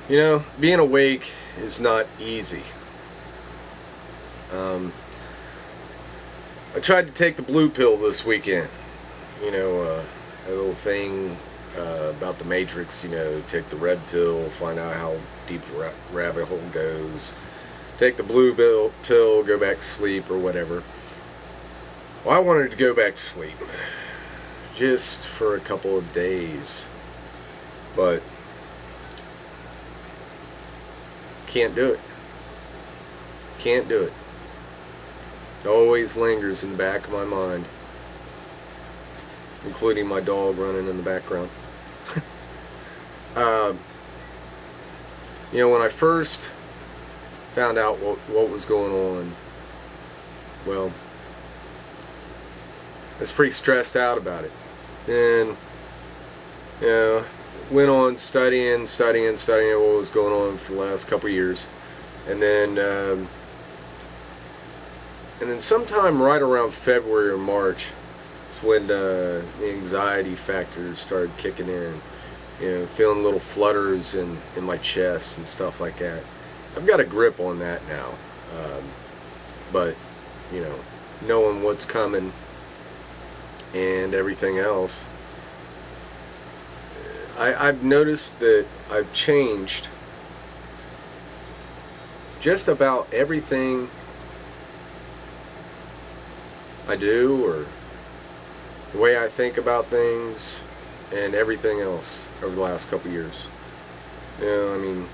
You know, being awake is not easy. Um, I tried to take the blue pill this weekend. You know, a little thing about the Matrix. You know, take the red pill, find out how deep the rabbit hole goes. Take the blue pill, go back to sleep or whatever. Well, I wanted to go back to sleep just for a couple of days, but can't do it. Can't do it. It always lingers in the back of my mind, including my dog running in the background. You know, when I first found out what was going on, well, I was pretty stressed out about it. And, you know, went on studying what was going on for the last couple of years. And then sometime right around February or March is when the anxiety factors started kicking in. You know, feeling little flutters in my chest and stuff like that. I've got a grip on that now. But, you know, knowing what's coming and everything else, I've noticed that I've changed just about everything I do, or the way I think about things, and everything else over the last couple years. You know, I mean,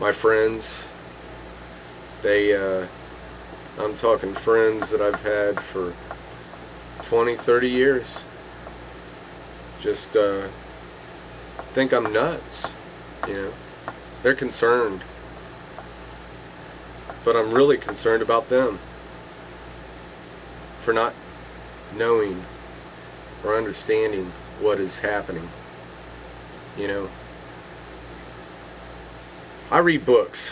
my friends, I'm talking friends that I've had for 20, 30 years, just think I'm nuts, you know. They're concerned, but I'm really concerned about them for not knowing or understanding what is happening, you know. I read books.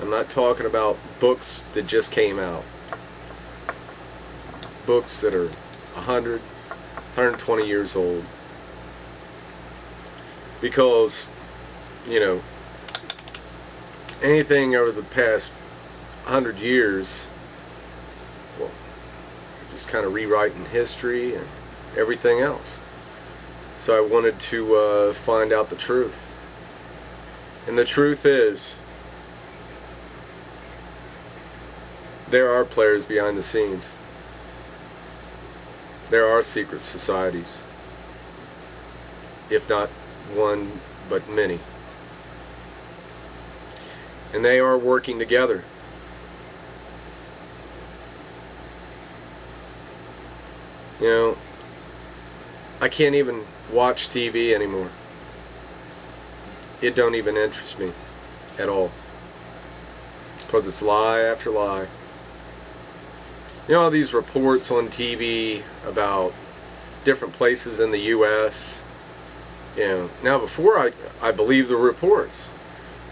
I'm not talking about books that just came out. Books that are 100, 120 years old. Because, you know, anything over the past 100 years, well, just kind of rewriting history and everything else. So I wanted to find out the truth. And the truth is, there are players behind the scenes. There are secret societies, if not one, but many. And they are working together. You know, I can't even watch TV anymore. It don't even interest me at all, because it's lie after lie. You know, all these reports on TV about different places in the U.S., you know, now before I believed the reports.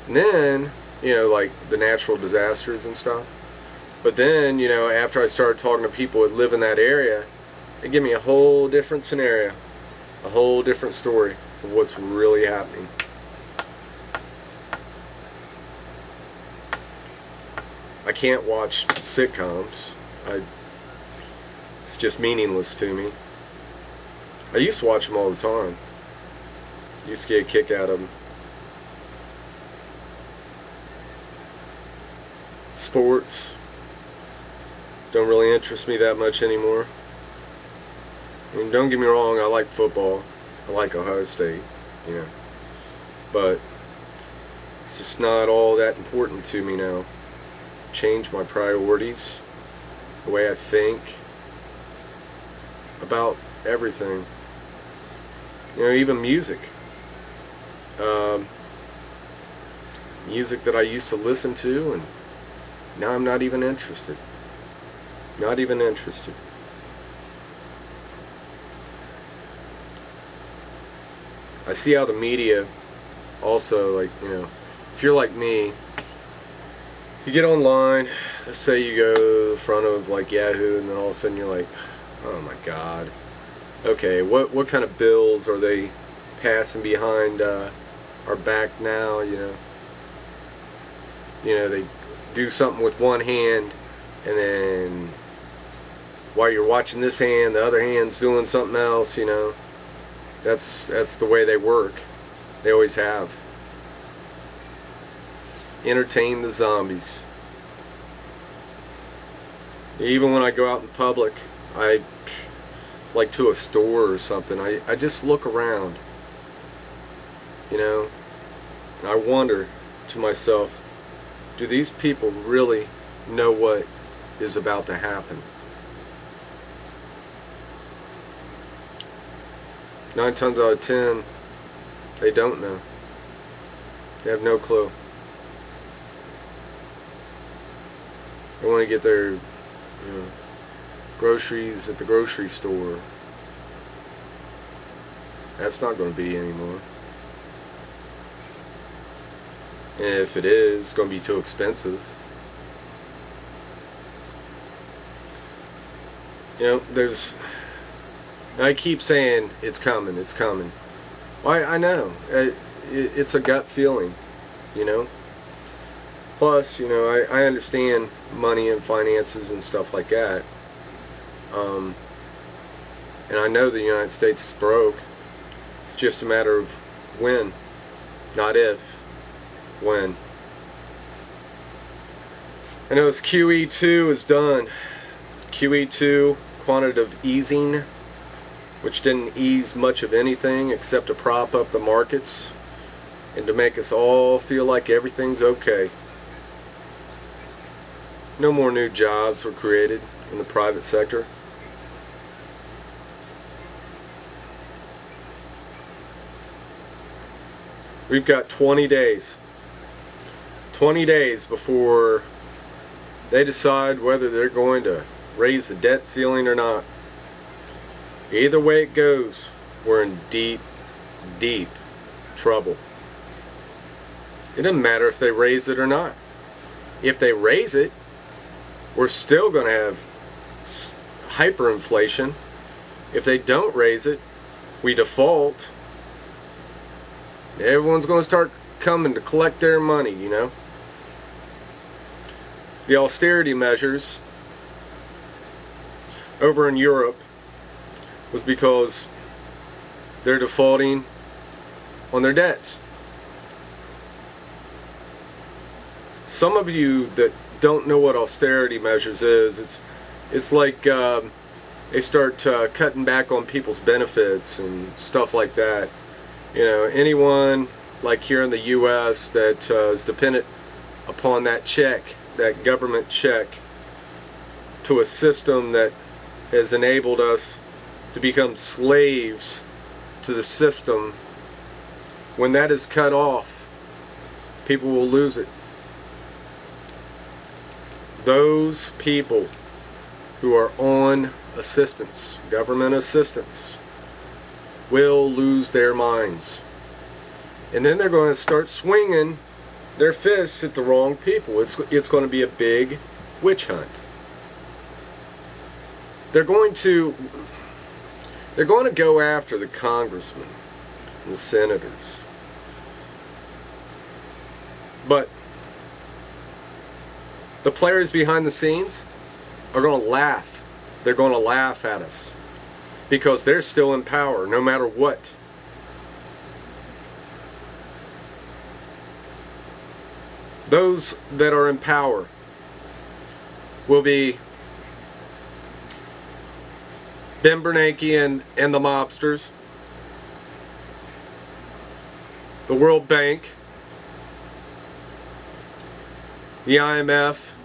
And then, you know, like the natural disasters and stuff. But then, you know, after I started talking to people that live in that area, they give me a whole different scenario, a whole different story of what's really happening. I can't watch sitcoms. It's just meaningless to me. I used to watch them all the time. Used to get a kick out of them. Sports don't really interest me that much anymore. I mean, don't get me wrong, I like football. I like Ohio State, you know. But it's just not all that important to me now. Change my priorities, the way I think about everything. You know, even music. Music that I used to listen to, and now I'm not even interested. Not even interested. I see how the media also, like, you know, if you're like me, you get online, let's say you go to the front of like Yahoo, and then all of a sudden you're like, oh my God, okay, what kind of bills are they passing behind our back now. They do something with one hand, and then while you're watching this hand, the other hand's doing something else. That's the way they work. They always have. Entertain the zombies. Even when I go out in public, like to a store or something, I just look around, and I wonder to myself, do these people really know what is about to happen? 9 times out of 10, they don't know. They have no clue. They want to get their groceries at the grocery store. That's not going to be anymore. And if it is, it's going to be too expensive. I keep saying it's coming, it's coming. Well, I know. It's a gut feeling, Plus, I understand money and finances and stuff like that. And I know the United States is broke. It's just a matter of when, not if, when. I know this QE2 is done. QE2, quantitative easing, which didn't ease much of anything except to prop up the markets and to make us all feel like everything's okay. No more new jobs were created in the private sector. We've got 20 days. 20 days before they decide whether they're going to raise the debt ceiling or not. Either way it goes, we're in deep, deep trouble. It doesn't matter if they raise it or not. If they raise it, we're still going to have hyperinflation. If they don't raise it, we default. Everyone's going to start coming to collect their money, The austerity measures over in Europe was because they're defaulting on their debts. Some of you that don't know what austerity measures is, it's like they start cutting back on people's benefits and stuff like that. Anyone like here in the U.S. that is dependent upon that check, that government check, to a system that has enabled us to become slaves to the system, when that is cut off, people will lose it. Those people who are on assistance, government assistance, will lose their minds. And then they're going to start swinging their fists at the wrong people. It's going to be a big witch hunt. They're going to go after the congressmen and the senators. But the players behind the scenes are going to laugh. They're going to laugh at us because they're still in power no matter what. Those that are in power will be Ben Bernanke and the mobsters, the World Bank, the IMF,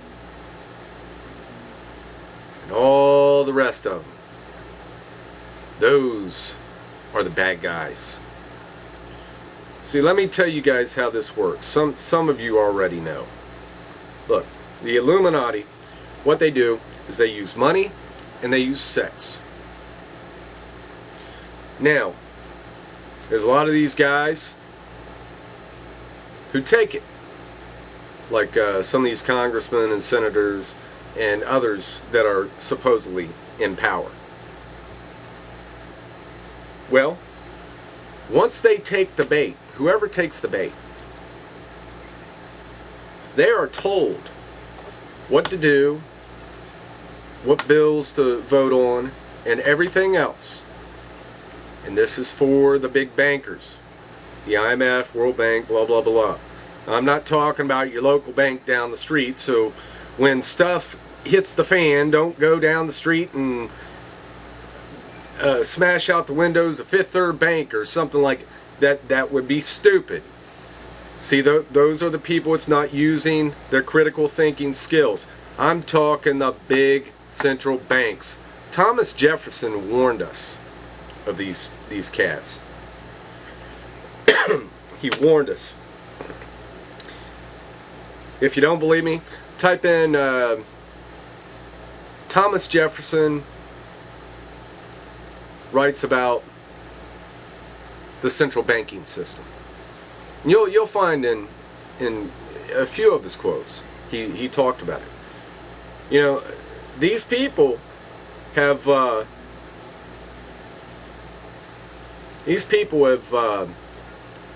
and all the rest of them. Those are the bad guys. See, let me tell you guys how this works. Some of you already know. Look, the Illuminati, what they do is they use money and they use sex. Now, there's a lot of these guys who take it. Like some of these congressmen and senators and others that are supposedly in power. Well, Once they take the bait, whoever takes the bait, they are told what to do, what bills to vote on, and everything else. And this is for the big bankers, the IMF, World Bank, blah, blah, blah. I'm not talking about your local bank down the street, so when stuff hits the fan, don't go down the street and smash out the windows of Fifth Third Bank or something like that. That would be stupid. See, those are the people it's not using their critical thinking skills. I'm talking the big central banks. Thomas Jefferson warned us of these cats. He warned us. If you don't believe me, type in Thomas Jefferson writes about the central banking system. You'll find in a few of his quotes he talked about it. You know, these people have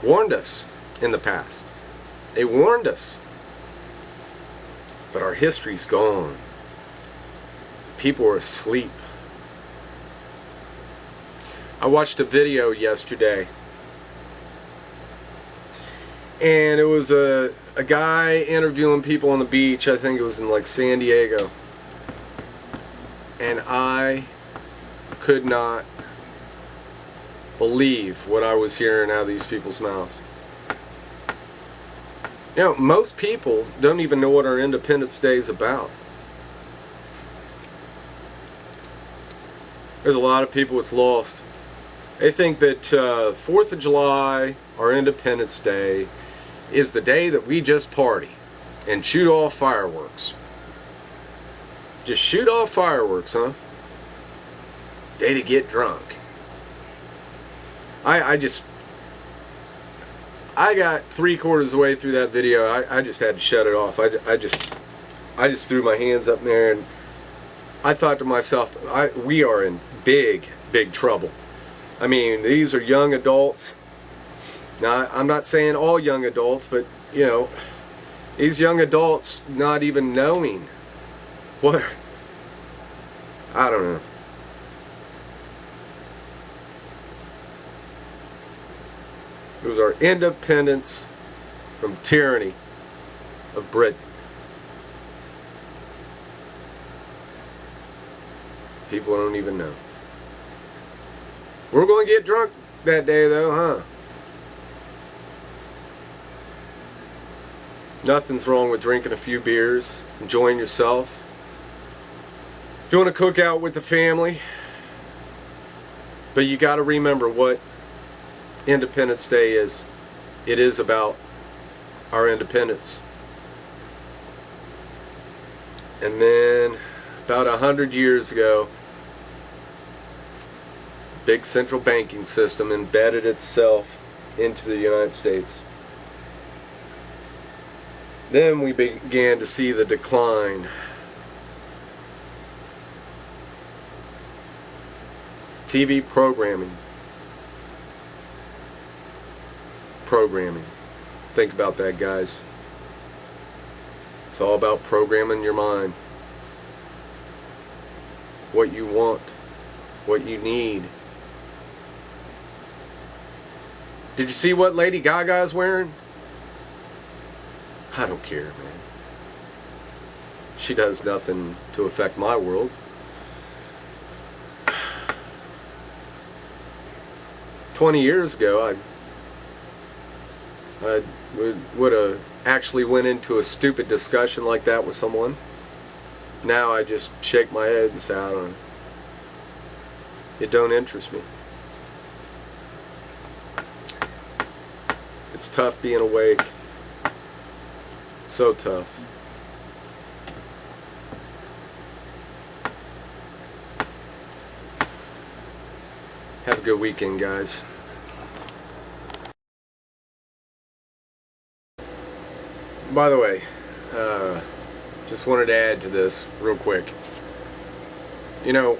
warned us in the past. They warned us. But our history's gone. People are asleep. I watched a video yesterday, and it was a guy interviewing people on the beach. I think it was in like San Diego. And I could not believe what I was hearing out of these people's mouths. You know, most people don't even know what our Independence Day is about. There's a lot of people that's lost. They think that 4th of July, our Independence Day, is the day that we just party and shoot off fireworks. Just shoot off fireworks, huh? Day to get drunk. I got 3/4 of the way through that video. I just had to shut it off. I just threw my hands up in there, and I thought to myself, we are in big trouble. I mean, these are young adults. Now, I'm not saying all young adults, but you know, these young adults not even knowing what, I don't know. It was our independence from tyranny of Britain. People don't even know. We're going to get drunk that day though, huh? Nothing's wrong with drinking a few beers, enjoying yourself, doing a cookout with the family. But you got to remember what Independence Day is. It is about our independence. And then about 100 years ago, big central banking system embedded itself into the United States. Then we began to see the decline. TV programming. Think about that, guys. It's all about programming your mind. What you want. What you need. Did you see what Lady Gaga is wearing? I don't care, man. She does nothing to affect my world. 20 years ago, I would have actually went into a stupid discussion like that with someone. Now I just shake my head and say, I don't know. It don't interest me. It's tough being awake. So tough. Have a good weekend, guys. By the way, just wanted to add to this real quick. You know,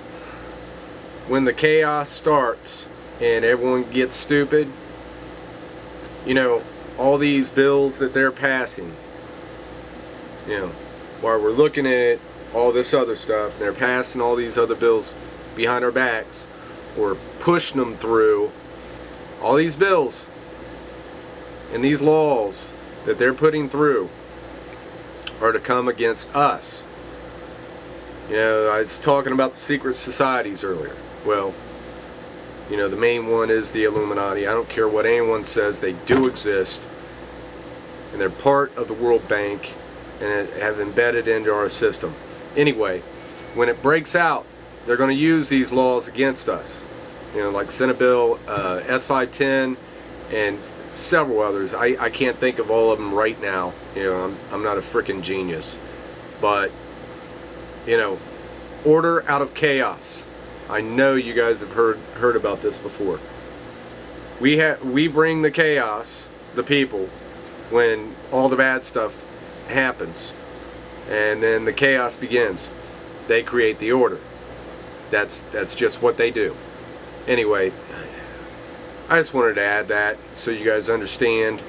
when the chaos starts, and everyone gets stupid, you know, all these bills that they're passing, you know, while we're looking at all this other stuff, and they're passing all these other bills behind our backs, or pushing them through, all these bills and these laws that they're putting through are to come against us. You know, I was talking about the secret societies earlier. Well, you know, the main one is the Illuminati. I don't care what anyone says, they do exist, and they're part of the World Bank and have embedded into our system. Anyway, when it breaks out, they're going to use these laws against us. You know, like Senate Bill S510 and several others. I can't think of all of them right now. You know, I'm not a freaking genius. But, you know, order out of chaos. I know you guys have heard about this before. We bring the chaos, the people, when all the bad stuff happens, and then the chaos begins. They create the order. That's just what they do. Anyway, I just wanted to add that so you guys understand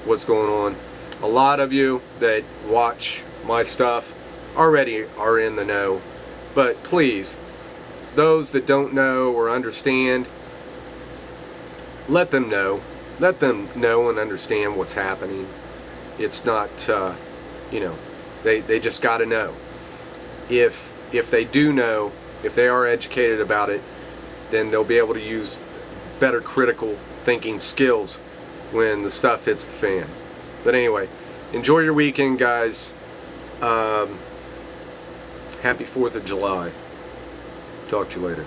what's going on. A lot of you that watch my stuff already are in the know, but please, those that don't know or understand, let them know. Let them know and understand what's happening. It's not, you know, they just got to know. If they do know, if they are educated about it, then they'll be able to use better critical thinking skills when the stuff hits the fan. But anyway, enjoy your weekend, guys. Happy 4th of July. Talk to you later.